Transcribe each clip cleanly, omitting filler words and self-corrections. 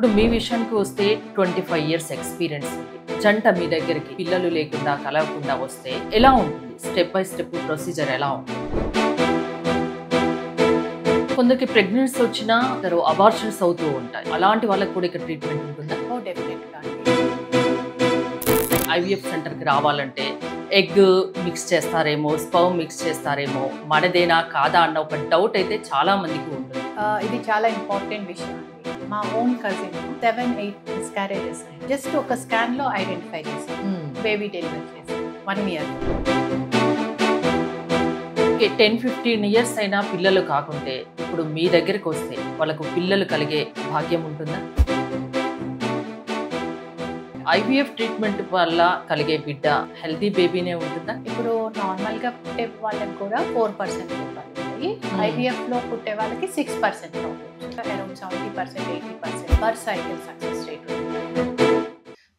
ఇప్పుడు మీ విషయానికి వస్తే 25 ఇయర్స్ ఎక్స్పీరియన్స్ ఉంది. జంట మీ దగ్గరికి పిల్లలు లేకుండా కలవకుండా వస్తే ఎలా ఉంటుంది? స్టెప్ బై స్టెప్ ప్రొసీజర్ ఎలా ఉంటుంది? కొందరికి ప్రెగ్నెన్సీ వచ్చినా అబార్షన్స్ అవుతూ ఉంటాయి. అలాంటి వాళ్ళకి కూడా ఇక్కడ ట్రీట్మెంట్ ఉంటుందా? ఐవీఎఫ్ సెంటర్కి రావాలంటే ఎగ్ మిక్స్ చేస్తారేమో, స్పర్మ్ మిక్స్ చేస్తారేమో, మనదేనా కాదా అన్న ఒక డౌట్ అయితే చాలా మందికి ఉంటుంది. ఇది చాలా ఇంపార్టెంట్ విషయం అండి. మా ఓన్ కజిన్ 7-8 మిస్క్యారేజెస్ జస్ట్ ఒక స్కాన్ లో ఐడెంటిఫై చేశాం. బేబీ డెలివరీ చేశాం 1 year. 10-15 ఇయర్స్ అయినా పిల్లలు కాకుంటే ఇప్పుడు మీ దగ్గరికి వస్తే వాళ్ళకు పిల్లలు కలిగే భాగ్యం ఉంటుందా? ఐవీఎఫ్ ట్రీట్మెంట్ వల్ల కలిగే బిడ్డ హెల్తీ బేబీనే ఉంటుందా? ఇప్పుడు నార్మల్ గా పుట్టే వాళ్ళకి కూడా 4% ఉంటాయి. ఐవీఎఫ్ లో పుట్టే వాళ్ళకి 6% around 70%, 80% per cycle success rate.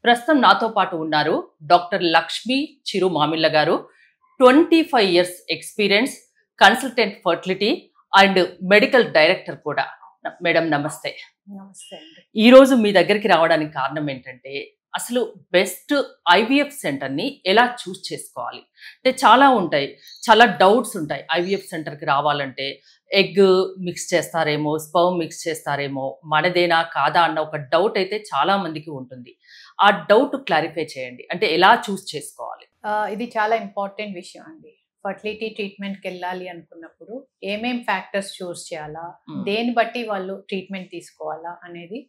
ప్రస్తుతం నాతో పాటు ఉన్నారు డాక్టర్ లక్ష్మి చిరు మామిళ్ళ గారు. 25 years experience, consultant fertility and medical director కూడా. మేడం నమస్తే. నమస్తే అండి. ఈ రోజు మీ దగ్గరికి రావడానికి కారణం ఏంటంటే అసలు బెస్ట్ ఐవీఎఫ్ సెంటర్ని ఎలా చూస్ చేసుకోవాలి అంటే చాలా ఉంటాయి, చాలా డౌట్స్ ఉంటాయి. ఐవీఎఫ్ సెంటర్కి రావాలంటే ఎగ్ మిక్స్ చేస్తారేమో, స్పర్మ్ మిక్స్ చేస్తారేమో, మనదేనా కాదా అన్న ఒక డౌట్ అయితే చాలా మందికి ఉంటుంది. ఆ డౌట్ క్లారిఫై చేయండి, అంటే ఎలా చూస్ చేసుకోవాలి? ఇది చాలా ఇంపార్టెంట్ విషయం అండి. ఫర్టిలిటీ ట్రీట్మెంట్కి వెళ్ళాలి అనుకున్నప్పుడు ఏమేం ఫ్యాక్టర్స్ చూస్ చేయాలా, దేని బట్టి వాళ్ళు ట్రీట్మెంట్ తీసుకోవాలా అనేది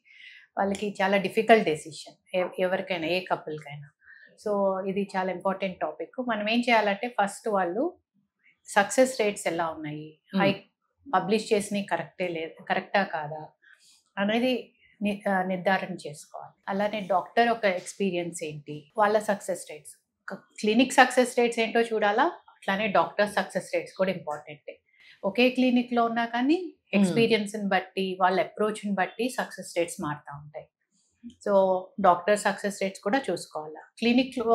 వాళ్ళకి చాలా డిఫికల్ట్ డెసిషన్, ఎవరికైనా, ఏ కపుల్కైనా. సో ఇది చాలా ఇంపార్టెంట్ టాపిక్. మనం ఏం చేయాలంటే ఫస్ట్ వాళ్ళు సక్సెస్ రేట్స్ ఎలా ఉన్నాయి, పబ్లిష్ చేసినవి కరెక్టా కాదా అనేది నిర్ధారణ చేసుకోవాలి. అలానే డాక్టర్ ఒక ఎక్స్పీరియన్స్ ఏంటి, వాళ్ళ success rates, clinic success rates ఏంటో చూడాలా. అట్లానే డాక్టర్ సక్సెస్ రేట్స్ కూడా ఇంపార్టెంటే. ఒకే క్లినిక్లో ఉన్నా కానీ ఎక్స్పీరియన్స్ని బట్టి, వాళ్ళ అప్రోచ్ని బట్టి సక్సెస్ రేట్స్ మారుతూ ఉంటాయి. సో డాక్టర్ సక్సెస్ రేట్స్ కూడా చూసుకోవాలా. క్లినిక్లో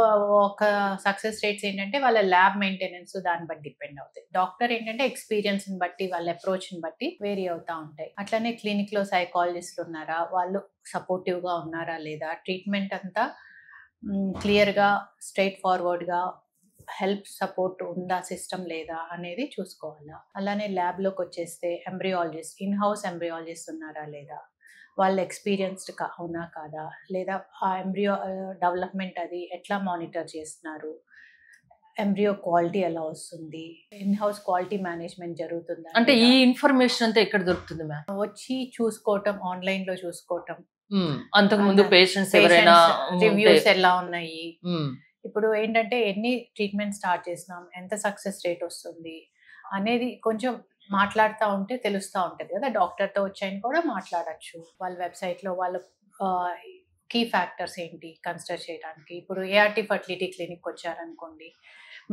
ఒక సక్సెస్ రేట్స్ ఏంటంటే వాళ్ళ ల్యాబ్ మెయింటెనెన్స్ దాన్ని బట్టి డిపెండ్ అవుతాయి. డాక్టర్ ఏంటంటే ఎక్స్పీరియన్స్ని బట్టి, వాళ్ళ అప్రోచ్ని బట్టి వేరీ అవుతూ ఉంటాయి. అట్లనే క్లినిక్లో సైకాలజిస్టులు ఉన్నారా, వాళ్ళు సపోర్టివ్గా ఉన్నారా లేదా, ట్రీట్మెంట్ అంతా క్లియర్గా స్ట్రైట్ ఫార్వర్డ్గా హెల్ప్ సపోర్ట్ ఉందా, సిస్టమ్ లేదా అనేది చూసుకోవాలా. అలానే ల్యాబ్లోకి వచ్చేస్తే ఎంబ్రియాలజిస్ట్, ఇన్ హౌస్ ఎంబ్రియాలజిస్ట్ ఉన్నారా లేదా, వాళ్ళ ఎక్స్పీరియన్స్డ్ అవునా కాదా, లేదా ఆ ఎంబ్రియో డెవలప్మెంట్ అది ఎట్లా మానిటర్ చేస్తున్నారు, ఎంబ్రియో క్వాలిటీ ఎలా వస్తుంది, ఇన్ హౌస్ క్వాలిటీ మేనేజ్మెంట్ జరుగుతుందా. అంటే ఈ ఇన్ఫర్మేషన్ అంతా ఎక్కడ దొరుకుతుంది మ్యామ్? వచ్చి చూసుకోవటం, ఆన్లైన్లో చూసుకోవటం, అంతకుముందు పేషెంట్స్ ఎవరైనా రివ్యూస్ ఎలా ఉన్నాయి. ఇప్పుడు ఏంటంటే ఎన్ని ట్రీట్మెంట్ స్టార్ట్ చేసినాం, ఎంత సక్సెస్ రేట్ వస్తుంది అనేది కొంచెం మాట్లాడుతూ ఉంటే తెలుస్తూ ఉంటుంది కదా. డాక్టర్తో వచ్చాయని కూడా మాట్లాడచ్చు. వాళ్ళ వెబ్సైట్లో వాళ్ళ కీ ఫ్యాక్టర్స్ ఏంటి కన్సిడర్ చేయడానికి. ఇప్పుడు ఏఆర్టీ ఫర్టిలిటీ క్లినిక్ వచ్చారనుకోండి,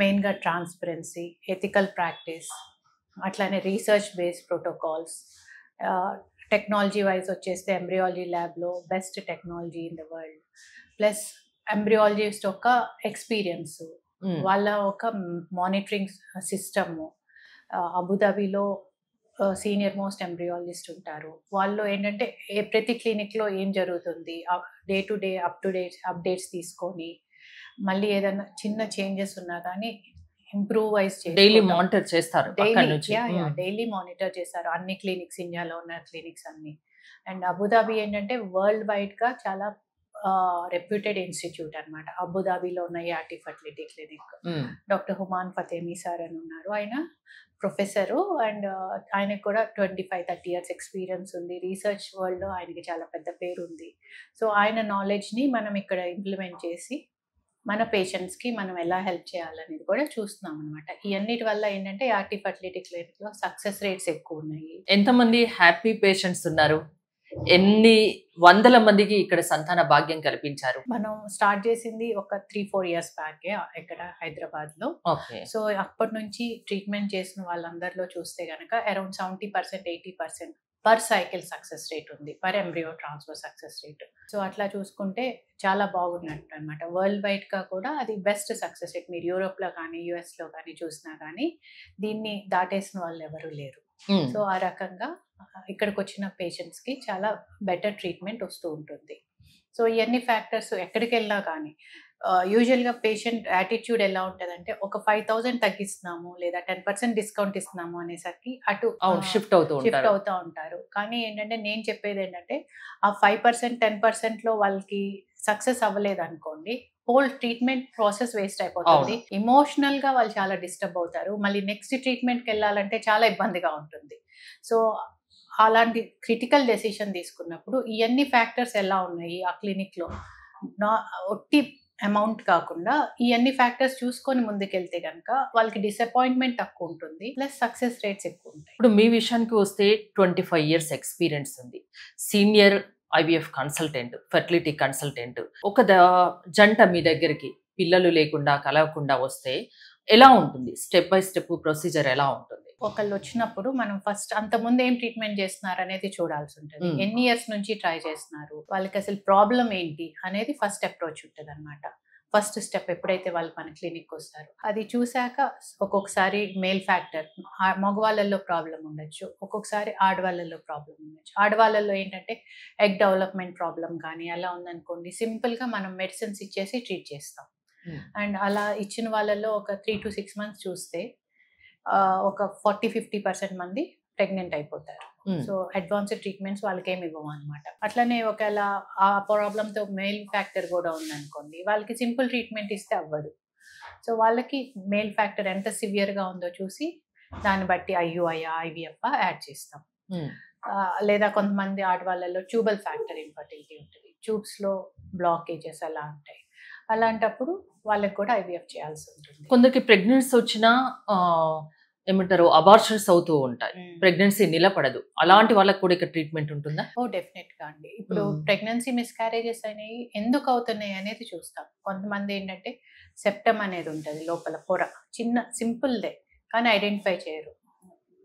మెయిన్గా ట్రాన్స్పరెన్సీ, ఎథికల్ ప్రాక్టీస్, అట్లానే research based protocols, technology wise వచ్చేస్తే ఎంబ్రియాలజీ ల్యాబ్లో best technology in the world, plus embryologist ఒక ఎక్స్పీరియన్స్, వాళ్ళ ఒక మానిటరింగ్ సిస్టమ్. అబుదాబిలో సీనియర్ మోస్ట్ ఎంబ్రియాలజిస్ట్ ఉంటారు. వాళ్ళు ఏంటంటే ప్రతి క్లినిక్లో ఏం జరుగుతుంది, డే టు డే అప్డేట్స్ తీసుకొని మళ్ళీ ఏదైనా చిన్న చేంజెస్ ఉన్నా కానీ ఇంప్రూవ్ వైజ్ డైలీ మానిటర్ చేస్తారు. డైలీ మానిటర్ చేస్తారు అన్ని క్లినిక్స్, ఇండియాలో ఉన్న క్లినిక్స్ అన్ని. అండ్ అబుదాబి ఏంటంటే వరల్డ్ వైడ్గా చాలా రెప్యూటెడ్ ఇన్స్టిట్యూట్ అనమాట. అబుదాబిలో ఉన్న ART fertility clinic. Doctor Human Fatemi sir అని ఉన్నారు. ఆయన ప్రొఫెసరు అండ్ ఆయనకు కూడా 25-30 ఇయర్స్ ఎక్స్పీరియన్స్ ఉంది. రీసెర్చ్ వరల్డ్లో ఆయనకి చాలా పెద్ద పేరు ఉంది. సో ఆయన నాలెడ్జ్ని మనం ఇక్కడ ఇంప్లిమెంట్ చేసి మన పేషెంట్స్కి మనం ఎలా హెల్ప్ చేయాలనేది కూడా చూస్తున్నాం అనమాట. ఇవన్నిటి వల్ల ఏంటంటే ఏఆర్టీ ఫర్టిలిటీ క్లినిక్లో సక్సెస్ రేట్స్ ఎక్కువ ఉన్నాయి. ఎంతమంది హ్యాపీ పేషెంట్స్ ఉన్నారు? ఎన్ని వందల మందికి ఇక్కడ సంతాన భాగ్యం కల్పించారు? మనం స్టార్ట్ చేసింది ఒక 3-4 ఇయర్స్ బ్యాక్ ఇక్కడ హైదరాబాద్లో. సో అప్పటి నుంచి ట్రీట్మెంట్ చేసిన వాళ్ళందరిలో చూస్తే కనుక around 70%, 80% per cycle success rate ఉంది, per embryo transfer success rate. So అట్లా చూసుకుంటే చాలా బాగున్నట్టు అనమాట. వరల్డ్ వైడ్గా కూడా అది బెస్ట్ సక్సెస్ రేట్. మీరు యూరోప్లో కానీ యుఎస్లో కానీ చూసినా కానీ దీన్ని దాటేసిన వాళ్ళు ఎవరు లేరు. సో ఆ రకంగా ఇక్కడికి వచ్చిన పేషెంట్స్కి చాలా బెటర్ ట్రీట్మెంట్ వస్తూ ఉంటుంది. సో ఇవన్నీ ఫ్యాక్టర్స్ ఎక్కడికి వెళ్ళినా కానీ యూజువల్గా పేషెంట్ యాటిట్యూడ్ ఎలా ఉంటుందంటే ఒక 5,000 తగ్గిస్తున్నాము లేదా 10% డిస్కౌంట్ ఇస్తున్నాము అనేసరికి అటు షిఫ్ట్ అవుతూ ఉంటారు. కానీ ఏంటంటే నేను చెప్పేది ఏంటంటే ఆ 5% 10%లో వాళ్ళకి సక్సెస్ అవ్వలేదు అనుకోండి, హోల్ ట్రీట్మెంట్ ప్రాసెస్ వేస్ట్ అయిపోతుంది. ఎమోషనల్ గా వాళ్ళు చాలా డిస్టర్బ్ అవుతారు. మళ్ళీ నెక్స్ట్ ట్రీట్మెంట్కి వెళ్ళాలంటే చాలా ఇబ్బందిగా ఉంటుంది. సో అలాంటి క్రిటికల్ డెసిషన్ తీసుకున్నప్పుడు ఇవన్నీ ఫ్యాక్టర్స్ ఎలా ఉన్నాయి ఆ క్లినిక్లో, ఒట్టి అమౌంట్ కాకుండా ఇవన్నీ ఫ్యాక్టర్స్ చూసుకొని ముందుకెళ్తే కనుక వాళ్ళకి డిసప్పాయింట్మెంట్ తక్కువ ఉంటుంది, ప్లస్ సక్సెస్ రేట్స్ ఎక్కువ ఉంటాయి. ఇప్పుడు మీ విషయానికి వస్తే 25 years ఎక్స్పీరియన్స్ ఉంది, senior IVF consultant, fertility consultant. ఒక జంట మీ దగ్గరికి పిల్లలు లేకుండా కలవకుండా వస్తే ఎలా ఉంటుంది? స్టెప్ బై స్టెప్ ప్రొసీజర్ ఎలా ఉంటుంది? ఒకళ్ళు వచ్చినప్పుడు మనం ఫస్ట్ అంతకుముందు ఏం ట్రీట్మెంట్ చేస్తున్నారు అనేది చూడాల్సి ఉంటుంది. ఎన్ని ఇయర్స్ నుంచి ట్రై చేస్తున్నారు, వాళ్ళకి అసలు ప్రాబ్లం ఏంటి అనేది ఫస్ట్ అప్రోచ్ ఉంటుంది అనమాట. ఫస్ట్ స్టెప్ ఎప్పుడైతే వాళ్ళు మన క్లినిక్ వస్తారు అది చూశాక ఒక్కొక్కసారి మేల్ ఫ్యాక్టర్ మగవాళ్ళల్లో ప్రాబ్లం ఉండొచ్చు, ఒక్కొక్కసారి ఆడవాళ్ళల్లో ప్రాబ్లం ఉండొచ్చు. ఆడవాళ్ళల్లో ఏంటంటే ఎగ్ డెవలప్మెంట్ ప్రాబ్లం కానీ అలా ఉందనుకోండి, సింపుల్గా మనం మెడిసిన్స్ ఇచ్చేసి ట్రీట్ చేస్తాం. అండ్ అలా ఇచ్చిన వాళ్ళల్లో ఒక 3 to 6 months చూస్తే ఒక 40-50% మంది ప్రెగ్నెంట్ అయిపోతారు. సో అడ్వాన్స్డ్ ట్రీట్మెంట్స్ వాళ్ళకి ఏమి ఇవ్వము అనమాట. అట్లనే ఒకవేళ ఆ ప్రాబ్లంతో మేల్ ఫ్యాక్టర్ కూడా ఉందనుకోండి, వాళ్ళకి సింపుల్ ట్రీట్మెంట్ ఇస్తే అవ్వదు. సో వాళ్ళకి మేల్ ఫ్యాక్టర్ ఎంత సివియర్గా ఉందో చూసి దాన్ని బట్టి ఐవీఎఫ్ యాడ్ చేస్తాం. లేదా కొంతమంది ఆడవాళ్ళలో ట్యూబల్ ఫ్యాక్టర్ ఇన్ఫర్టిలిటీ ఉంటుంది, ట్యూబ్స్లో బ్లాకేజెస్ అలా ఉంటాయి. అలాంటప్పుడు వాళ్ళకి కూడా ఐవీఎఫ్ చేయాల్సి ఉంటుంది. కొందరికి ప్రెగ్నెన్సీ వచ్చినా ఏమంటారు అబార్షన్స్ అవుతూ ఉంటాయి, ప్రెగ్నెన్సీ నిలబడదు. అలాంటి వాళ్ళకి కూడా ఇక్కడ ట్రీట్మెంట్ ఉంటుందా? డెఫినెట్ గా అండి. ఇప్పుడు ప్రెగ్నెన్సీ మిస్క్యారేజెస్ అనేవి ఎందుకు అవుతున్నాయి అనేది చూస్తాం. కొంతమంది ఏంటంటే సెప్టమ్ అనేది ఉంటుంది లోపల పొర, చిన్న సింపుల్దే కానీ ఐడెంటిఫై చేయరు.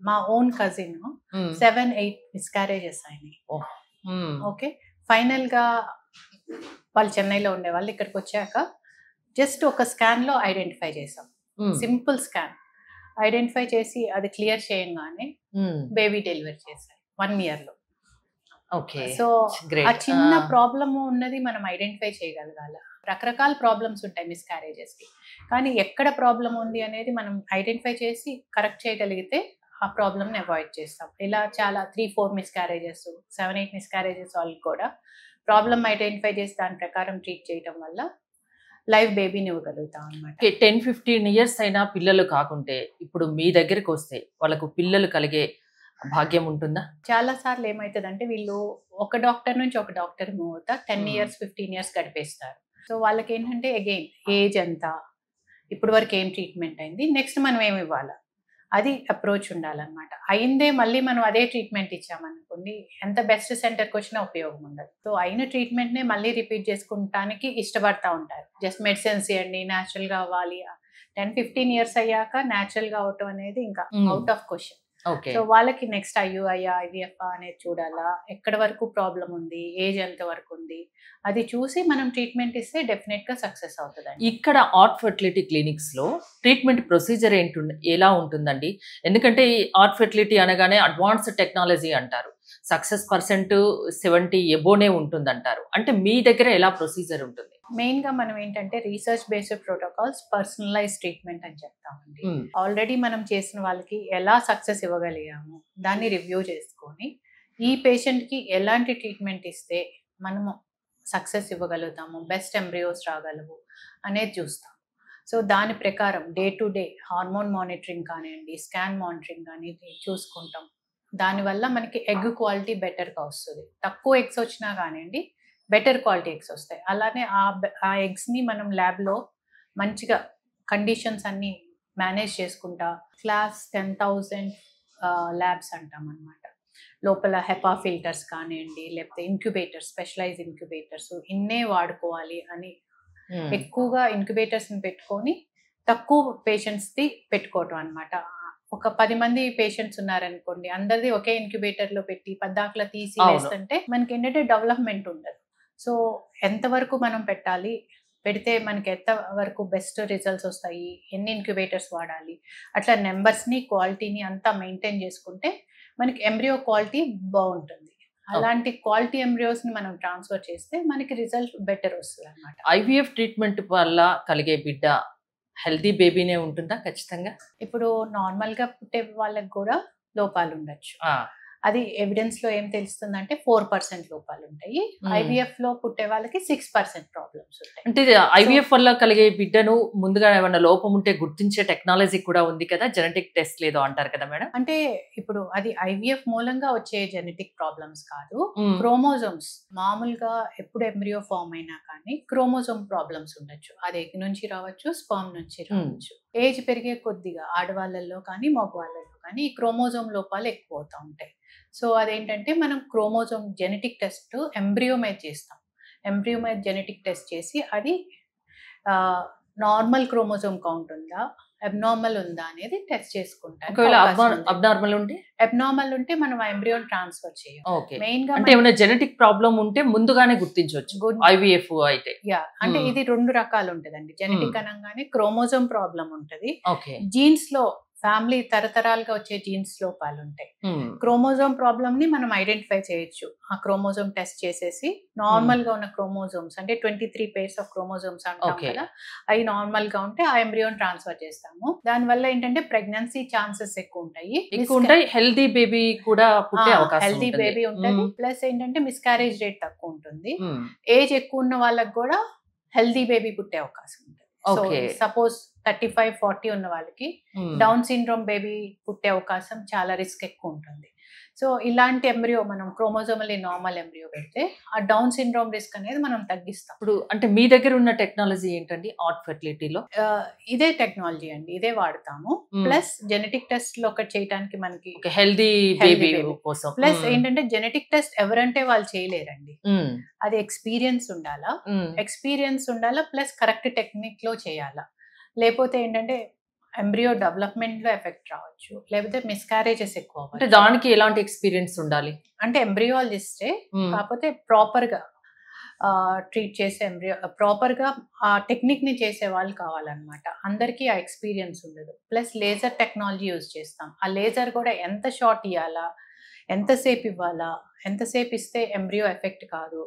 మా ఓన్ కజిన్ 7-8 మిస్క్యారేజెస్ అయినాయి. ఓకే, ఫైనల్ గా వాళ్ళు చెన్నైలో ఉండేవాళ్ళు, ఇక్కడికి వచ్చాక జస్ట్ ఒక స్కాన్ లో ఐడెంటిఫై చేసాం. సింపుల్ స్కాన్ ఐడెంటిఫై చేసి అది క్లియర్ చేయంగానే బేబీ డెలివరీ చేశారు 1 year లో. సో ఆ చిన్న ప్రాబ్లమ్ ఉన్నది మనం ఐడెంటిఫై చేయగలగాల. రకరకాల ప్రాబ్లమ్స్ ఉంటాయి మిస్క్యారేజెస్ కి, కానీ ఎక్కడ ప్రాబ్లం ఉంది అనేది మనం ఐడెంటిఫై చేసి కరెక్ట్ చేయగలిగితే ఆ ప్రాబ్లమ్ని అవాయిడ్ చేస్తాం. ఇలా చాలా 3-4 మిస్క్యారేజెస్ 7-8 మిస్క్యారేజెస్ వాళ్ళకి కూడా ప్రాబ్లమ్ ఐడెంటిఫై చేసి దాని ప్రకారం ట్రీట్ చేయడం వల్ల లైవ్ బేబీని ఇవ్వగలుగుతాం అనమాట. 10-15 years అయినా పిల్లలు కాకుంటే ఇప్పుడు మీ దగ్గరికి వస్తే వాళ్ళకు పిల్లలు కలిగే భాగ్యం ఉంటుందా? చాలా సార్లు ఏమవుతుందంటే వీళ్ళు ఒక డాక్టర్ నుంచి ఒక డాక్టర్ మూవ్ అవుతా 10 years 15 years గడిపేస్తారు. సో వాళ్ళకి ఏంటంటే అగైన్ ఏజ్ ఎంత, ఇప్పుడు వరకు ఏం ట్రీట్మెంట్ అయింది, నెక్స్ట్ మనం ఏమి ఇవ్వాలా, అది అప్రోచ్ ఉండాలన్నమాట. అయిందే మళ్ళీ మనం అదే ట్రీట్మెంట్ ఇచ్చామనుకోండి, ఎంత బెస్ట్ సెంటర్కి వచ్చినా ఉపయోగం ఉండదు. సో అయిన ట్రీట్మెంట్నే మళ్ళీ రిపీట్ చేసుకుంటానికి ఇష్టపడతా ఉంటారు. జస్ట్ మెడిసిన్స్ ఇవ్వండి, న్యాచురల్గా అవ్వాలి. 10-15 years అయ్యాక న్యాచురల్గా అవటం అనేది ఇంకా అవుట్ ఆఫ్ క్వశ్చన్. సో వాళ్ళకి నెక్స్ట్ ఐవీఎఫ్ అనేది చూడాలా, ఎక్కడ వరకు ప్రాబ్లం ఉంది, ఏజ్ ఎంత వరకు ఉంది, అది చూసి మనం ట్రీట్మెంట్ ఇస్తే డెఫినెట్ గా సక్సెస్ అవుతుంది. ఇక్కడ ఆర్ట్ ఫెర్టిలిటీ క్లినిక్స్ లో ట్రీట్మెంట్ ప్రొసీజర్ ఎలా ఉంటుందండి? ఎందుకంటే ఈ ఆర్ట్ ఫెర్టిలిటీ అనగానే అడ్వాన్స్డ్ టెక్నాలజీ అంటారు, సక్సెస్ పర్సెంట్ 70 ఎబోనే ఉంటుంది అంటారు. అంటే మీ దగ్గర ఎలా ప్రొసీజర్ ఉంటుంది? మెయిన్ గా మనం ఏంటంటే research based protocols, personalise treatment అని చెప్తామండి. ఆల్రెడీ మనం చేసిన వాళ్ళకి ఎలా సక్సెస్ ఇవ్వగలిగాము దాన్ని రివ్యూ చేసుకొని ఈ పేషెంట్ కి ఎలాంటి ట్రీట్మెంట్ ఇస్తే మనము సక్సెస్ ఇవ్వగలుగుతాము, బెస్ట్ ఎంబ్రియోస్ రాగలవు అనేది చూస్తాం. సో దాని ప్రకారం day to day hormone monitoring కానివ్వండి, స్కాన్ మానిటరింగ్ కానీ చూసుకుంటాం. దానివల్ల మనకి ఎగ్ క్వాలిటీ బెటర్గా వస్తుంది. తక్కువ ఎగ్స్ వచ్చినా కానివ్వండి బెటర్ క్వాలిటీ ఎగ్స్ వస్తాయి. అలానే ఆ ఎగ్స్ని మనం ల్యాబ్లో మంచిగా కండిషన్స్ అన్నీ మేనేజ్ చేసుకుంటా క్లాస్ 10,000 ల్యాబ్స్ అంటాం అనమాట. లోపల హెపా ఫిల్టర్స్ కానివ్వండి, లేకపోతే ఇంక్యుబేటర్స్, స్పెషలైజ్ ఇంక్యుబేటర్స్ ఇన్నే వాడుకోవాలి అని ఎక్కువగా ఇంక్యుబేటర్స్ని పెట్టుకొని తక్కువ పేషెంట్స్ది పెట్టుకోవటం అనమాట. ఒక 10 మంది పేషెంట్స్ ఉన్నారనుకోండి, అందరిది ఒకే ఇంక్యుబేటర్లో పెట్టి పద్దాకలా తీసి వేస్తుంటే మనకి ఏంటంటే డెవలప్మెంట్ ఉండదు. సో ఎంతవరకు మనం పెట్టాలి, పెడితే మనకి ఎంతవరకు బెస్ట్ రిజల్ట్స్ వస్తాయి, ఎన్ని ఇంక్యుబేటర్స్ వాడాలి, అట్లా నెంబర్స్ని క్వాలిటీని అంతా మెయింటైన్ చేసుకుంటే మనకి ఎంబ్రియో క్వాలిటీ బాగుంటుంది. అలాంటి క్వాలిటీ ఎంబ్రియోస్ ని మనం ట్రాన్స్ఫర్ చేస్తే మనకి రిజల్ట్ బెటర్ వస్తుంది అనమాట. ఐవీఎఫ్ ట్రీట్మెంట్ వల్ల కలిగే బిడ్డ హెల్తీ బేబీనే ఉంటుందా ఖచ్చితంగా? ఇప్పుడు నార్మల్ గా పుట్టే వాళ్ళకి కూడా లోపాలు ఉండొచ్చు. అది ఎవిడెన్స్ లో ఏం తెలుస్తుందంటే 4% లోపాలు ఉంటాయి. ఐవీఎఫ్ లో పుట్టే వాళ్ళకి 6% ప్రాబ్లమ్స్ ఉంటాయి. అంటే ఐవీఎఫ్ వల్ల కలిగే బిడ్డను ముందుగా ఏమైనా లోపం ఉంటే గుర్తించే టెక్నాలజీ కూడా ఉంది కదా, జెనెటిక్ టెస్ట్ లేదో అంటారు కదా మేడం? అంటే ఇప్పుడు అది ఐవీఎఫ్ మూలంగా వచ్చే జెనెటిక్ ప్రాబ్లమ్స్ కాదు, క్రోమోజోమ్స్. మామూలుగా ఎప్పుడు ఎంబ్రియో ఫామ్ అయినా కానీ క్రోమోజోమ్ ప్రాబ్లమ్స్ ఉండొచ్చు. అది ఎగ్ నుంచి రావచ్చు, స్పర్మ్ నుంచి రావచ్చు. ఏజ్ పెరిగే కొద్దిగా ఆడవాళ్ళల్లో కానీ మగవాళ్ళల్లో కానీ ఈ క్రోమోజోమ్ లోపాలు ఎక్కువ అవుతూ ఉంటాయి. సో అదేంటంటే మనం క్రోమోజోమ్ జెనెటిక్ టెస్ట్ ఎంబ్రియో మీద చేస్తాం. ఎంబ్రియో మీద జెనెటిక్ టెస్ట్ చేసి అది నార్మల్ క్రోమోజోమ్ కౌంట్ ఉందా, అబ్నార్మల్ ఉందా అనేది టెస్ట్ చేసుకుంటాం. అబ్నార్మల్ ఉంటే మనం ఎంబ్రియోని ట్రాన్స్ఫర్ చేయం. మెయిన్ గా అంటే ఏమైనా జెనెటిక్ ప్రాబ్లం ఉంటే ముందుగానే గుర్తించవచ్చు ఐవీఎఫ్ అయితే. అంటే ఇది 2 రకాలు ఉంటదండి. జెనెటిక్ అనగానే క్రోమోజోమ్ ప్రాబ్లం ఉంటది, జీన్స్ లో ఫ్యామిలీ తరతరాలుగా వచ్చే జీన్స్ లోపాలు ఉంటాయి. క్రోమోజోమ్ ప్రాబ్లమ్ ని మనం ఐడెంటిఫై చేయొచ్చు. ఆ క్రోమోజోమ్ టెస్ట్ చేసేసి నార్మల్ గా ఉన్న క్రోమోజోమ్స్ అంటే 23 pairs ఆఫ్ క్రోమోజోమ్స్ అంటాం కదా, అవి నార్మల్ గా ఉంటే ఆ ఎంబ్రియోని ట్రాన్స్ఫర్ చేస్తాము. దాని వల్ల ఏంటంటే ప్రెగ్నెన్సీ ఛాన్సెస్ ఎక్కువ ఉంటాయి, హెల్దీ బేబీ కూడా పుట్టే అవకాశం హెల్దీ బేబీ ఉంటుంది. ప్లస్ ఏంటంటే మిస్కారేజ్ రేట్ తక్కువ ఉంటుంది. ఏజ్ ఎక్కువ ఉన్న వాళ్ళకి కూడా హెల్దీ బేబీ పుట్టే అవకాశం ఉంటుంది. సో సపోజ్ 35-40 ఉన్న వాళ్ళకి డౌన్ సిండ్రోమ్ బేబీ పుట్టే అవకాశం చాలా రిస్క్ ఎక్కువ ఉంటుంది. సో ఇలాంటి ఎంబ్రియో మనం క్రోమోజోమల్లీ నార్మల్ ఎంబ్రియో పెడితే ఆ డౌన్ సిండ్రోమ్ రిస్క్ అనేది మనం తగ్గిస్తాం. ఇప్పుడు అంటే మీ దగ్గర ఉన్న టెక్నాలజీ ఏంటండి ఆర్ట్ ఫెర్టిలిటీలో? ఇదే టెక్నాలజీ అండి, ఇదే వాడతాము. ప్లస్ జెనెటిక్ టెస్ట్ లో ఒకటి చేయడానికి మనకి హెల్దీ బేబీ కోసం. ప్లస్ ఏంటంటే జెనెటిక్ టెస్ట్ ఎవరంటే వాళ్ళు చేయలేరండి, అది ఎక్స్పీరియన్స్ ఉండాలా ప్లస్ కరెక్ట్ టెక్నిక్ లో చేయాలా. లేకపోతే ఏంటంటే ఎంబ్రియో డెవలప్మెంట్ లో ఎఫెక్ట్ రావచ్చు, లేకపోతే మిస్కారేజెస్ ఎక్కువ. అంటే దానికి ఎలాంటి ఎక్స్పీరియన్స్ ఉండాలి? అంటే ఎంబ్రియాలజిస్టే, కాకపోతే ప్రాపర్ గా ట్రీట్ చేసే ఎంబ్రియో ప్రాపర్ గా ఆ టెక్నిక్ ని చేసే వాళ్ళు కావాలన్నమాట. అందరికీ ఆ ఎక్స్పీరియన్స్ ఉండదు. ప్లస్ లేజర్ టెక్నాలజీ యూజ్ చేస్తాం. ఆ లేజర్ కూడా ఎంత షార్ట్ ఇవ్వాలా, ఎంతసేపు ఇవ్వాలా, ఎంతసేపు ఇస్తే ఎంబ్రియో ఎఫెక్ట్ కాదు,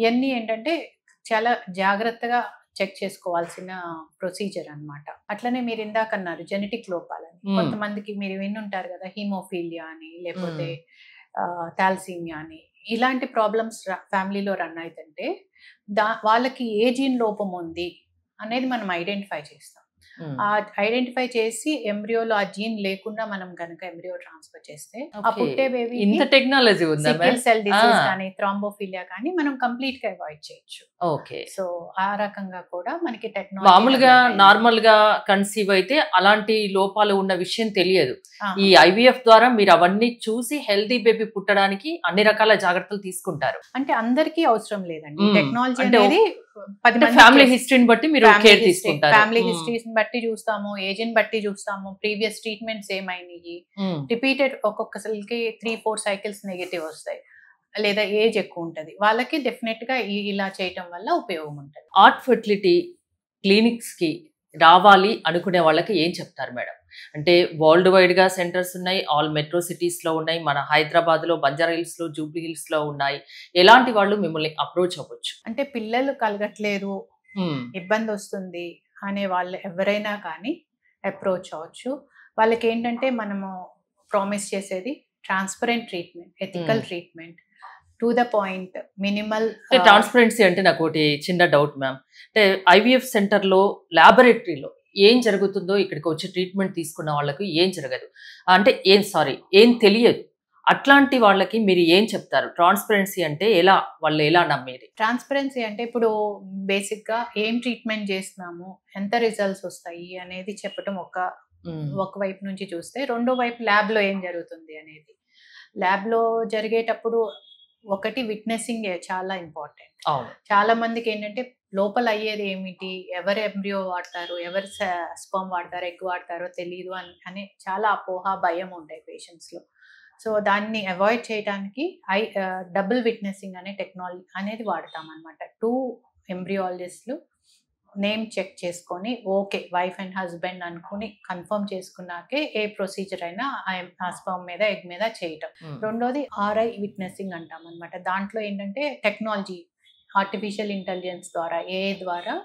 ఇవన్నీ ఏంటంటే చాలా జాగ్రత్తగా చెక్ చేసుకోవాల్సిన ప్రొసీజర్ అన్నమాట. అట్లనే మీరు ఇందాక అన్నారు జెనెటిక్ లోపాలని. కొంతమందికి మీరు వినుంటారు కదా, హీమోఫీలియా అని, లేకపోతే థాలసీమియా అని, ఇలాంటి ప్రాబ్లమ్స్ ఫ్యామిలీలో రన్ అవుతుంటే వాళ్ళకి ఏ జీన్ లోపం ఉంది అనేది మనం ఐడెంటిఫై చేస్తాం. ఐడెంటిఫై చేసి ఎంబ్రియోలో ఆ జీన్ లేకుండా మనం కనుక ఎంబ్రియో ట్రాన్స్ఫర్ చేస్తే ఆ పుట్టే బేబీ ఇంత టెక్నాలజీ ఉందా? సికిల్ సెల్ డిసీజ్ కానీ థ్రాంబోఫిలియా కానీ మనం కంప్లీట్ గా అవాయిడ్ చేయొచ్చు. సో ఆ రకంగా కూడా మనకి టెక్నాలజీ. మామూలుగా నార్మల్ గా కన్సీవ్ అయితే అలాంటి లోపాలు ఉన్న విషయం తెలియదు. ఈ ఐవీఎఫ్ ద్వారా మీరు అవన్నీ చూసి హెల్దీ బేబీ పుట్టడానికి అన్ని రకాల జాగ్రత్తలు తీసుకుంటారు. అంటే అందరికీ అవసరం లేదండి టెక్నాలజీ అనేది. ఫ్యామిలీ హిస్టరీని బట్టి మీరు కేర్ తీసుకుంటారు. ఫ్యామిలీ హిస్టరీని బట్టి చూస్తాము, ఏజ్ ని బట్టి చూస్తాము, ప్రీవియస్ ట్రీట్మెంట్స్ ఏమైనాయి, రిపీటెడ్ ఒక్కొక్కసారికి 3-4 సైకిల్స్ నెగటివ్ వస్తాయి, లేదా ఏజ్ ఎక్కువ ఉంటది, వాళ్ళకి డెఫినెట్ గా ఇలా చేయటం వల్ల ఉపయోగం ఉంటుంది. ఆర్ట్ ఫెర్టిలిటీ క్లినిక్స్ కి రావాలి అనుకునే వాళ్ళకి ఏం చెప్తారు మేడం? అంటే వరల్డ్ వైడ్ గా సెంటర్స్ ఉన్నాయి, ఆల్ మెట్రో సిటీస్ లో ఉన్నాయి, మన హైదరాబాద్ లో, బంజారా హిల్స్ లో, జూబ్లీ హిల్స్ లో ఉన్నాయి. ఎలాంటి వాళ్ళు మిమ్మల్ని అప్రోచ్ అవ్వచ్చు? అంటే పిల్లలు కలగట్లేదు, ఇబ్బంది వస్తుంది అనే వాళ్ళు ఎవరైనా కానీ అప్రోచ్ అవ్వచ్చు. వాళ్ళకి ఏంటంటే మనము ప్రామిస్ చేసేది transparent treatment, ethical treatment, to the point, minimal. Transparency అంటే నాకు ఒకటి చిన్న డౌట్ మ్యామ్. అంటే ఐవీఎఫ్ సెంటర్ లో ల్యాబొరేటరీలో ఏం జరుగుతుందో ఇక్కడికి వచ్చి ట్రీట్మెంట్ తీసుకున్న వాళ్ళకి ఏం జరగదు, అంటే ఏం తెలియదు. అట్లాంటి వాళ్ళకి మీరు ఏం చెప్తారు? ట్రాన్స్పరెన్సీ అంటే వాళ్ళు ఎలా నమ్మేది? ట్రాన్స్పరెన్సీ అంటే ఇప్పుడు బేసిక్ గా ఏం ట్రీట్మెంట్ చేస్తున్నాము, ఎంత రిజల్ట్స్ వస్తాయి అనేది చెప్పడం ఒక వైపు నుంచి చూస్తే, రెండో వైపు ల్యాబ్ లో ఏం జరుగుతుంది అనేది. ల్యాబ్ లో జరిగేటప్పుడు ఒకటి విట్నెసింగ్ చాలా ఇంపార్టెంట్. చాలా మందికి ఏంటంటే లోపల అయ్యేది ఏమిటి, ఎవరు ఎంబ్రియో వాడతారు, ఎవరు స్పర్మ్ వాడతారు, ఎగ్ వాడతారో తెలియదు అని చాలా అపోహ, భయం ఉంటాయి పేషెంట్స్ లో. సో దాన్ని అవాయిడ్ చేయడానికి డబుల్ విట్నెసింగ్ అనే టెక్నాలజీ అనేది వాడతాం అనమాట. 2 ఎంబ్రియాలజిస్టులు నేమ్ చెక్ చేసుకొని ఓకే వైఫ్ అండ్ హస్బెండ్ అనుకుని కన్ఫర్మ్ చేసుకున్నాకే ఏ ప్రొసీజర్ అయినా ఆ స్పర్మ్ మీద ఎగ్ మీద చేయటం. రెండోది ఆర్ఐ విట్నెసింగ్ అంటాం అనమాట. దాంట్లో ఏంటంటే టెక్నాలజీ ఆర్టిఫిషియల్ ఇంటెలిజెన్స్ ద్వారా ద్వారా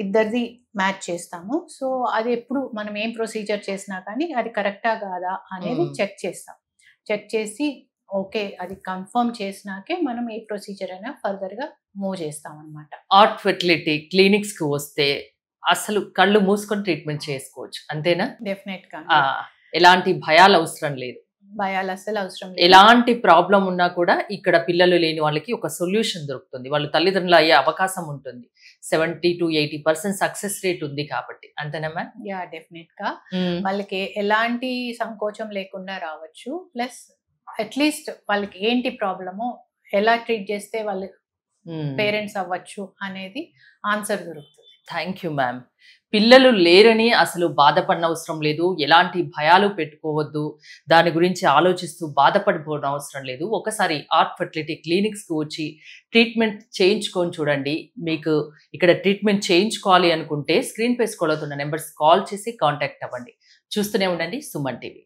ఇద్దరిది మ్యాచ్ చేస్తాము. సో అది ఎప్పుడు మనం ఏం ప్రొసీజర్ చేసినా కానీ అది కరెక్టా కాదా అనేది చెక్ చేస్తాం. చెక్ చేసి ఓకే అది కన్ఫర్మ్ చేసినాకే మనం ఏ ప్రొసీజర్ అయినా ఫర్దర్గా మూవ్ చేస్తాం అనమాట. ఆర్ట్ ఫెర్టిలిటీ క్లినిక్స్కి వస్తే అసలు కళ్ళు మూసుకొని ట్రీట్మెంట్ చేసుకోవచ్చు అంతేనా? డెఫినెట్గా ఎలాంటి భయాలు అవసరం లేదు. భయాలు అసలు అవసరం లేదు. ఎలాంటి ప్రాబ్లం ఉన్నా కూడా ఇక్కడ పిల్లలు లేని వాళ్ళకి ఒక సొల్యూషన్ దొరుకుతుంది. వాళ్ళు తల్లిదండ్రులు అయ్యే అవకాశం ఉంటుంది. 70 to 80% సక్సెస్ రేట్ ఉంది కాబట్టి అంతేనా మ్యామ్? యా డెఫినెట్ గా వాళ్ళకి ఎలాంటి సంకోచం లేకుండా రావచ్చు. ప్లస్ అట్లీస్ట్ వాళ్ళకి ఏంటి ప్రాబ్లమో ఎలా ట్రీట్ చేస్తే వాళ్ళు పేరెంట్స్ అవ్వచ్చు అనేది ఆన్సర్ దొరుకుతుంది. Thank you ma'am. పిల్లలు లేరని అసలు బాధపడిన అవసరం లేదు. ఎలాంటి భయాలు పెట్టుకోవద్దు. దాని గురించి ఆలోచిస్తూ బాధపడిపోవడం అవసరం లేదు. ఒకసారి ఆర్ట్ ఫెర్టిలిటీ క్లినిక్స్కి వచ్చి ట్రీట్మెంట్ చేయించుకొని చూడండి. మీకు ఇక్కడ ట్రీట్మెంట్ చేయించుకోవాలి అనుకుంటే స్క్రీన్ పై స్క్రోల్ అవుతున్న నెంబర్స్ కాల్ చేసి కాంటాక్ట్ అవ్వండి. చూస్తూనే ఉండండి సుమన్ టీవీ.